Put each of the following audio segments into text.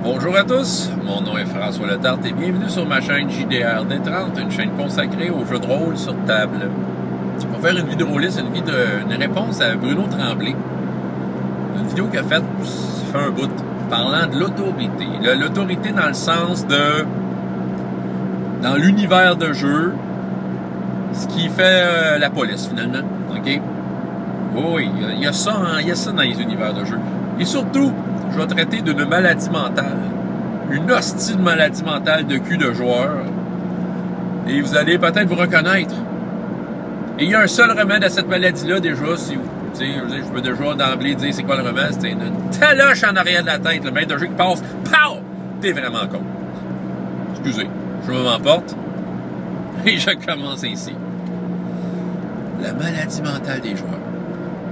Bonjour à tous, mon nom est François Letarte et bienvenue sur ma chaîne JDR D30, une chaîne consacrée aux jeux de rôle sur table. On va faire une vidéo liste, une réponse à Bruno Tremblay. Une vidéo qu'il a faite, ça fait un bout, parlant de l'autorité. L'autorité dans le sens de... dans l'univers de jeu, ce qui fait la police finalement, ok? Oui, il y a ça dans les univers de jeu. Et surtout, je vais traiter d'une maladie mentale. Une hostie de maladie mentale de cul de joueur. Et vous allez peut-être vous reconnaître. Et il y a un seul remède à cette maladie-là, déjà, si vous... je peux déjà d'emblée dire c'est quoi le remède. C'est une taloche en arrière de la tête, le maître de jeu qui passe. Pow! T'es vraiment con. Excusez, je m'emporte. Et je commence ainsi. La maladie mentale des joueurs.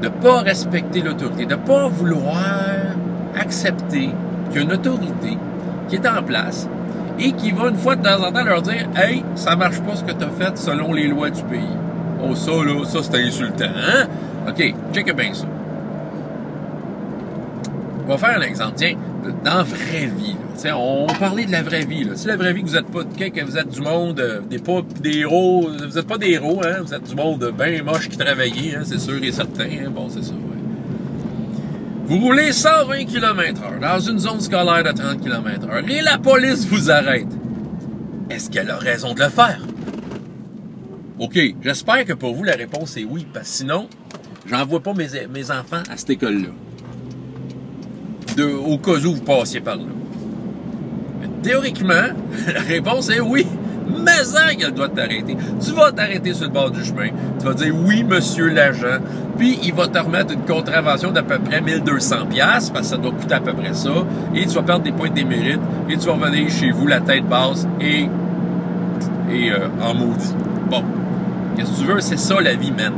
De ne pas respecter l'autorité, de ne pas vouloir accepter qu'il y a une autorité qui est en place et qui va une fois de temps en temps leur dire « Hey, ça marche pas ce que tu as fait selon les lois du pays. » Oh, ça, là, ça, c'est insultant, hein? OK, check bien ça. On va faire un exemple. Tiens, dans la vraie vie, là, on parlait de la vraie vie. Là. Si la vraie vie, que vous êtes pas que vous êtes du monde, des héros, vous n'êtes pas des héros, hein? Vous êtes du monde bien moche qui travaillait, hein? C'est sûr et certain. Hein? Bon, c'est ça, ouais. Vous roulez 120 km/h dans une zone scolaire de 30 km/h et la police vous arrête. Est-ce qu'elle a raison de le faire? OK, j'espère que pour vous, la réponse est oui, parce que sinon, j'envoie pas mes enfants à cette école-là. Au cas où vous passiez par là. Mais théoriquement, la réponse est oui. Mais ça qu'elle doit t'arrêter. Tu vas t'arrêter sur le bord du chemin. Tu vas dire oui, monsieur l'agent. Puis il va te remettre une contravention d'à peu près 1200$, parce que ça doit coûter à peu près ça. Et tu vas perdre des points de démérite. Et tu vas revenir chez vous la tête basse et en maudit. Bon. Qu'est-ce que tu veux? C'est ça la vie, man.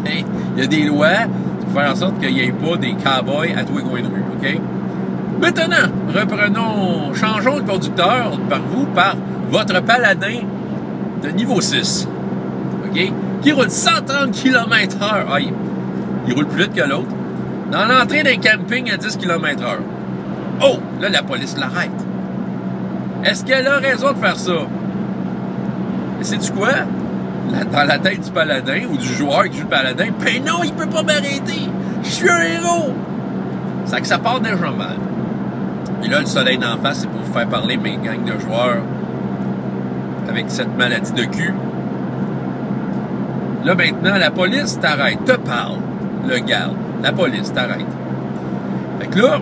Il y a des lois pour faire en sorte qu'il n'y ait pas des cow-boys à tous les coins de rue. OK? Maintenant, changeons le conducteur par votre paladin de niveau 6, OK? Qui roule 130 km/h. Ah, il roule plus vite que l'autre. Dans l'entrée d'un camping à 10 km/h. Oh! Là, la police l'arrête. Est-ce qu'elle a raison de faire ça? Mais sais-tu quoi? Dans la tête du paladin ou du joueur qui joue le paladin, ben non, il peut pas m'arrêter. Je suis un héros. C'est que ça part déjà mal. Et là, le soleil d'en face, c'est pour vous faire parler mes gangs de joueurs avec cette maladie de cul. Là, maintenant, la police t'arrête, te parle, le garde. La police t'arrête. Fait que là,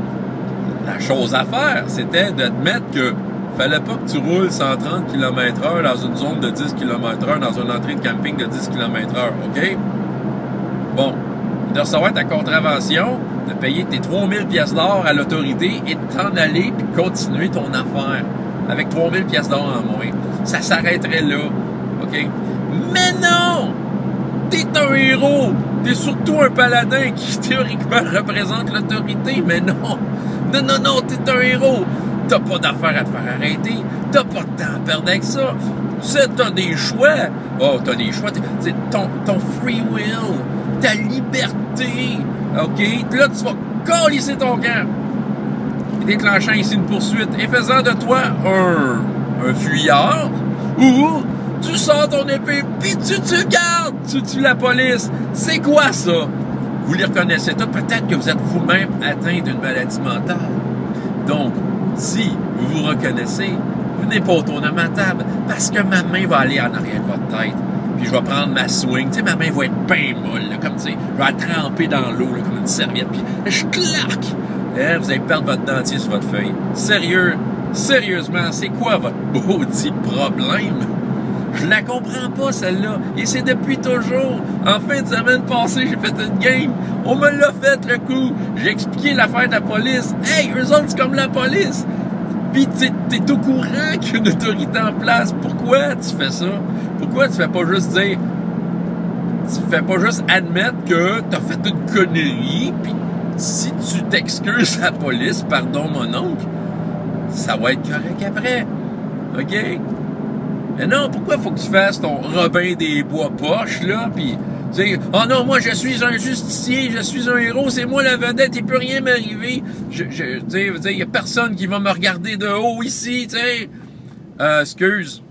la chose à faire, c'était d'admettre que fallait pas que tu roules 130 km/h dans une zone de 10 km/h, dans une entrée de camping de 10 km/h, OK? Bon, de recevoir ta contravention, de payer tes 3000 pièces d'or à l'autorité et de t'en aller puis continuer ton affaire avec 3000 pièces d'or en moins. Ça s'arrêterait là, OK? Mais non! T'es un héros! T'es surtout un paladin qui théoriquement représente l'autorité, mais non! Non, t'es un héros! T'as pas d'affaire à te faire arrêter. T'as pas de temps à perdre avec ça. T'as des choix. Oh, t'as des choix. C'est ton free will. Ta liberté. OK? Là, tu vas câlisser ton camp. Déclenchant ici une poursuite et faisant de toi un fuyard. Ou tu sors ton épée puis tu gardes. Tu tues la police. C'est quoi ça? Vous les reconnaissez tous. Peut-être que vous êtes vous-même atteint d'une maladie mentale. Donc, si vous vous reconnaissez, venez pas autour de ma table, parce que ma main va aller en arrière de votre tête. Puis je vais prendre ma swing, tu sais, ma main va être bien molle, là, comme tu sais, je vais la tremper dans l'eau, comme une serviette, puis je claque! Vous allez perdre votre dentier sur votre feuille. Sérieusement, c'est quoi votre maudit problème? Je la comprends pas, celle-là. Et c'est depuis toujours. En fin de semaine passée, j'ai fait une game. On me l'a fait, le coup. J'ai expliqué l'affaire de la police. Hey, eux autres, c'est comme la police. Puis t'es au courant qu'il y a une autorité en place. Pourquoi tu fais ça? Pourquoi tu fais pas juste dire... Tu fais pas juste admettre que t'as fait une connerie, puis si tu t'excuses à la police, pardon mon oncle, ça va être correct après. OK? Mais non, pourquoi faut que tu fasses ton Robin des Bois poche, là, puis Tu sais, oh non, moi je suis un justicier, je suis un héros, c'est moi la vedette, il peut rien m'arriver. Tu sais, il y a personne qui va me regarder de haut ici, tu sais. Excuse,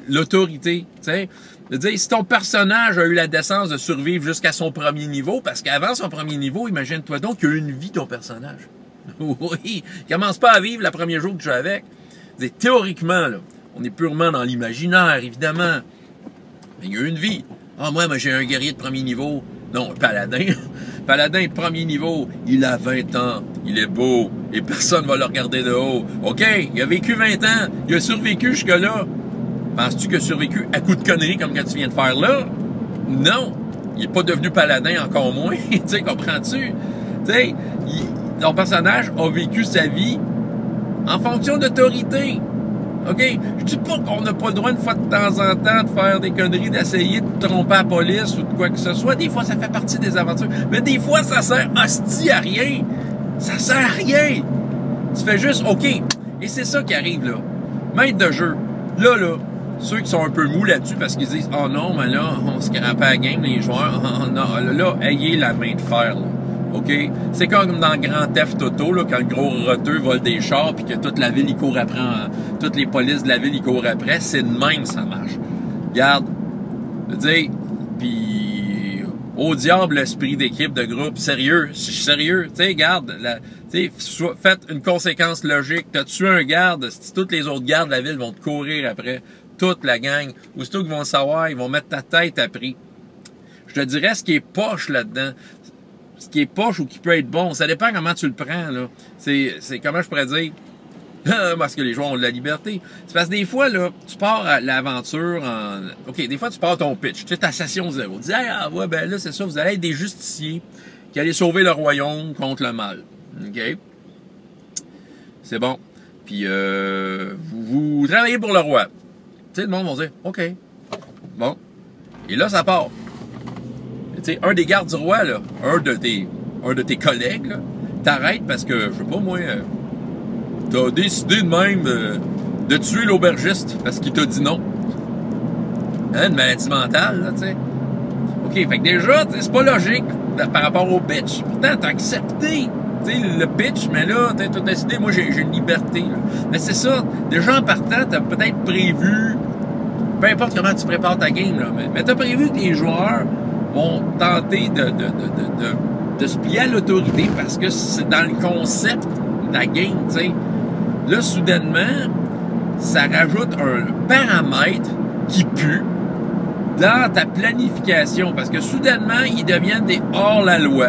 l'autorité, tu sais. Je veux dire, si ton personnage a eu la décence de survivre jusqu'à son premier niveau, parce qu'avant son premier niveau, imagine-toi donc qu'il y a une vie, ton personnage. Oui, il commence pas à vivre le premier jour que tu es avec. Théoriquement, là, on est purement dans l'imaginaire, évidemment. Mais il y a une vie. Ah, moi, j'ai un guerrier de premier niveau. Non, un paladin. Paladin de premier niveau, il a 20 ans, il est beau, et personne va le regarder de haut. OK, il a vécu 20 ans, il a survécu jusque-là. Penses-tu qu'il a survécu à coup de conneries comme que tu viens de faire là? Non. Il n'est pas devenu paladin, encore moins. Tu sais, comprends-tu? Tu sais, ton personnage a vécu sa vie en fonction d'autorité. OK? Je dis pas qu'on n'a pas le droit, une fois de temps en temps, de faire des conneries, d'essayer de tromper la police ou de quoi que ce soit. Des fois, ça fait partie des aventures. Mais des fois, ça sert hostie à rien. Ça sert à rien. Tu fais juste, OK. Et c'est ça qui arrive, là. Maître de jeu. Là, ceux qui sont un peu mous là-dessus parce qu'ils disent, oh non, mais là, on se crappe à la game, les joueurs. Oh, non, là, ayez la main de fer, là. OK? C'est comme dans Grand Theft Auto, là, quand le gros roteux vole des chars puis que toute la ville, il court après, toutes les polices de la ville, ils courent après. C'est de même, ça marche. Regarde, je veux dire, puis au diable, l'esprit d'équipe, de groupe, sérieux, je suis sérieux, tu sais, regarde, tu sais, faites une conséquence logique. T'as tué un garde, si toutes les autres gardes de la ville vont te courir après, toute la gang, aussitôt qu'ils vont le savoir, ils vont mettre ta tête à prix. Je te dirais ce qui est poche là-dedans. Ce qui est poche ou qui peut être bon, ça dépend comment tu le prends, là. C'est comment je pourrais dire, parce que les joueurs ont de la liberté. C'est parce que des fois, là, tu pars à l'aventure OK, des fois, tu pars ton pitch, tu sais, ta session 0. Tu dis, ah, ouais, ben là, c'est ça, vous allez être des justiciers qui allez sauver le royaume contre le mal. OK? C'est bon. Puis, vous travaillez pour le roi. Tu sais, le monde va dire, OK. Bon. Et là, ça part. Tu sais, un des gardes du roi, là, un de tes collègues, là, t'arrête parce que, je sais pas moi, t'as décidé de même de tuer l'aubergiste parce qu'il t'a dit non. Hein, une maladie mentale, là, tu sais. OK, fait que déjà, c'est pas logique par rapport au bitch. Pourtant, t'as accepté, tu sais, le bitch, mais là, t'as décidé, moi, j'ai une liberté, là. Mais c'est ça, déjà en partant, t'as peut-être prévu, peu importe comment tu prépares ta game, là, mais t'as prévu que les joueurs vont tenter de se plier à l'autorité parce que c'est dans le concept de la game, tu sais. Là, soudainement, ça rajoute un paramètre qui pue dans ta planification parce que soudainement, ils deviennent des hors-la-loi.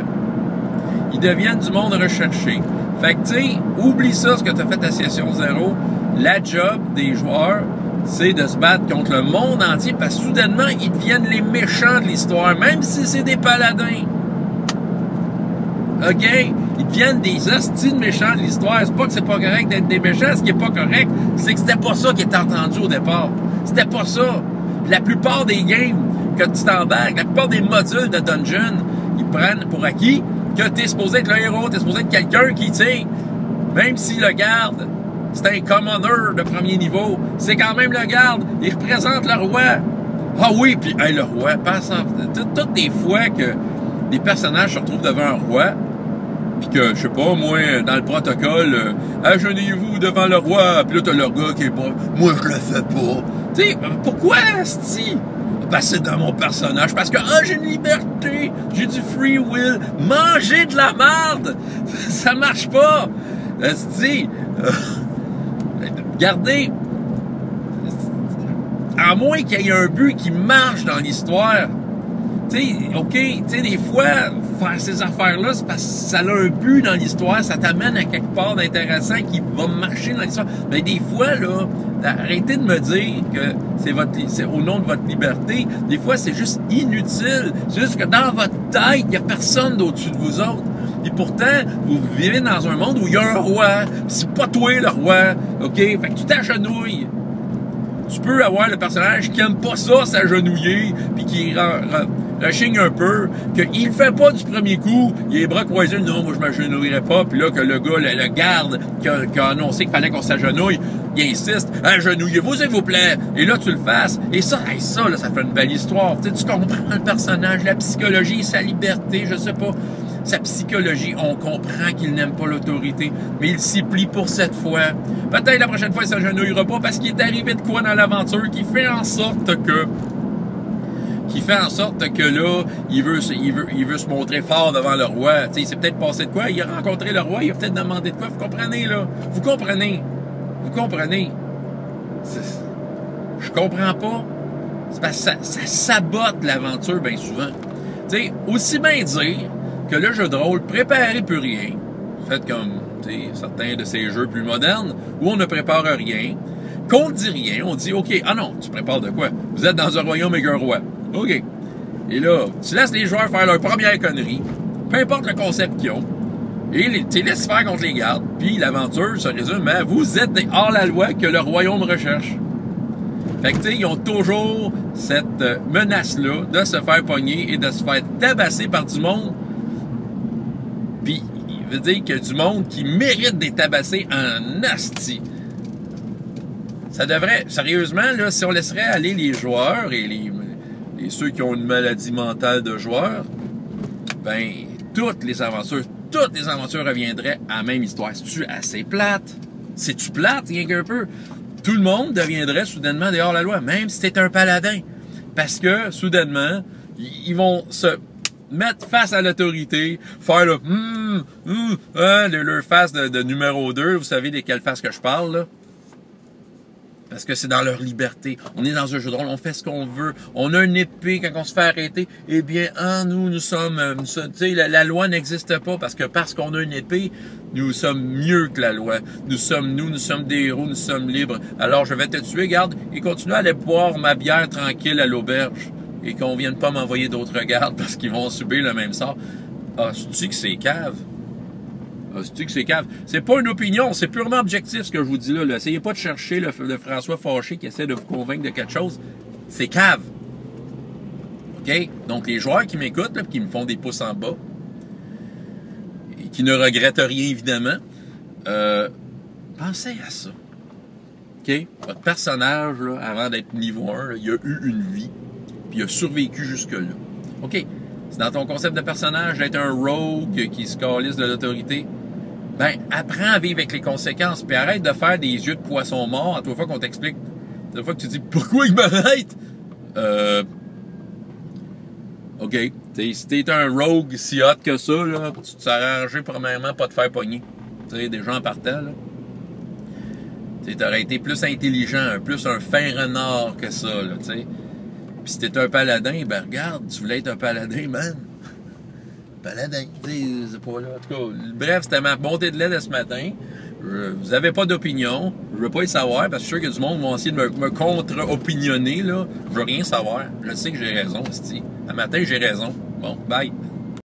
Ils deviennent du monde recherché. Fait que, tu sais, oublie ça, ce que tu as fait à session 0. La job des joueurs, c'est de se battre contre le monde entier parce que soudainement, ils deviennent les méchants de l'histoire, même si c'est des paladins. OK? Ils deviennent des hosties de méchants de l'histoire. C'est pas que c'est pas correct d'être des méchants. Ce qui est pas correct, c'est que c'était pas ça qui était entendu au départ. C'était pas ça. La plupart des games que tu t'embarques, la plupart des modules de dungeon, ils prennent pour acquis que t'es supposé être le héros, t'es supposé être quelqu'un qui, tu sais, même si le garde, c'est un commoner de premier niveau, c'est quand même le garde, il représente le roi. Ah oui, puis hey, le roi, toutes les fois que des personnages se retrouvent devant un roi, puis que, je sais pas, moi, dans le protocole, agenouillez-vous devant le roi, puis là, t'as le gars qui est pas, moi, je le fais pas. Tu sais, pourquoi, asti? Ben, c'est dans mon personnage, parce que, j'ai une liberté, j'ai du free will, manger de la merde, ça marche pas. Asti, regardez, à moins qu'il y ait un but qui marche dans l'histoire, tu sais, OK, tu sais, des fois, faire ces affaires-là, c'est parce que ça a un but dans l'histoire, ça t'amène à quelque part d'intéressant qui va marcher dans l'histoire. Mais des fois, là, arrêtez de me dire que c'est au nom de votre liberté. Des fois, c'est juste inutile. C'est juste que dans votre tête, il n'y a personne d'au-dessus de vous autres. Et pourtant, vous vivez dans un monde où il y a un roi, c'est pas toi le roi, OK? Fait que tu t'agenouilles. Tu peux avoir le personnage qui aime pas ça, s'agenouiller, puis qui rechigne un peu, qu'il le fait pas du premier coup, il a les bras croisés, non, moi je m'agenouillerai pas, puis là que le gars, le garde qui a annoncé qu'il fallait qu'on s'agenouille, il insiste, agenouillez-vous s'il vous plaît, et là tu le fasses, et ça, là, ça fait une belle histoire, tu comprends le personnage, la psychologie, sa liberté, je sais pas, sa psychologie, on comprend qu'il n'aime pas l'autorité, mais il s'y plie pour cette fois. Peut-être la prochaine fois, il s'agenouillera pas parce qu'il est arrivé de quoi dans l'aventure qui fait en sorte que là, il veut se montrer fort devant le roi. Tu sais, il s'est peut-être passé de quoi? Il a rencontré le roi, il a peut-être demandé de quoi? Vous comprenez, là? Vous comprenez? Je comprends pas. C'est parce que ça sabote l'aventure bien souvent. Tu sais, aussi bien dire que le jeu de rôle préparé plus rien, fait comme certains de ces jeux plus modernes, où on ne prépare rien, qu'on ne dit rien, on dit, OK, ah non, tu prépares de quoi? Vous êtes dans un royaume avec un roi. OK. Et là, tu laisses les joueurs faire leur première connerie, peu importe le concept qu'ils ont, et tu les laisses faire contre les gardes, puis l'aventure se résume à vous êtes hors la loi que le royaume recherche. Fait que, tu sais, ils ont toujours cette menace-là de se faire pogner et de se faire tabasser par du monde. Puis, il veut dire qu'il y a du monde qui mérite d'être tabassé en asti. Ça devrait, sérieusement, là, si on laisserait aller les joueurs et ceux qui ont une maladie mentale de joueurs, ben, toutes les aventures reviendraient à la même histoire. C'est-tu assez plate? C'est-tu plate, rien qu'un peu? Tout le monde deviendrait soudainement dehors la loi, même si t'es un paladin. Parce que, soudainement, ils vont se mettre face à l'autorité, faire le leur face de numéro 2, vous savez de quelle face que je parle, là? Parce que c'est dans leur liberté. On est dans un jeu de rôle, on fait ce qu'on veut. On a une épée quand on se fait arrêter. Eh bien, nous sommes tu sais, la loi n'existe pas parce qu'on a une épée, nous sommes mieux que la loi. Nous sommes des héros, nous sommes libres. Alors, je vais te tuer, garde, et continue à aller boire ma bière tranquille à l'auberge. Et qu'on vienne pas m'envoyer d'autres gardes parce qu'ils vont subir le même sort. Ah, tu dis que c'est cave. C'est pas une opinion, c'est purement objectif ce que je vous dis là. Essayez pas de chercher le François fâché qui essaie de vous convaincre de quelque chose. C'est cave. OK? Donc, les joueurs qui m'écoutent, là, qui me font des pouces en bas, et qui ne regrettent rien, évidemment, pensez à ça. OK? Votre personnage, là, avant d'être niveau 1, là, il a eu une vie, puis il a survécu jusque-là. OK? C'est dans ton concept de personnage d'être un rogue qui se calisse de l'autorité. Ben, apprends à vivre avec les conséquences, puis arrête de faire des yeux de poisson mort à toute fois qu'on t'explique. À toute fois que tu dis, pourquoi il m'arrête? OK. Si t'es un rogue si hot que ça, là, tu t'es arrangé premièrement pas te faire pogner. Tu sais, des gens partant, là. T'aurais été plus intelligent, plus un fin renard que ça, là, tu sais. Puis si t'es un paladin, ben regarde, tu voulais être un paladin, man. Paladin, c'est pas là. En tout cas, bref, c'était ma montée de lait de ce matin. Vous avez pas d'opinion. Je veux pas y savoir, parce que je suis sûr que du monde vont essayer de me contre-opinionner, là. Je veux rien savoir. Je sais que j'ai raison, c'ti. Un matin, j'ai raison. Bon, bye.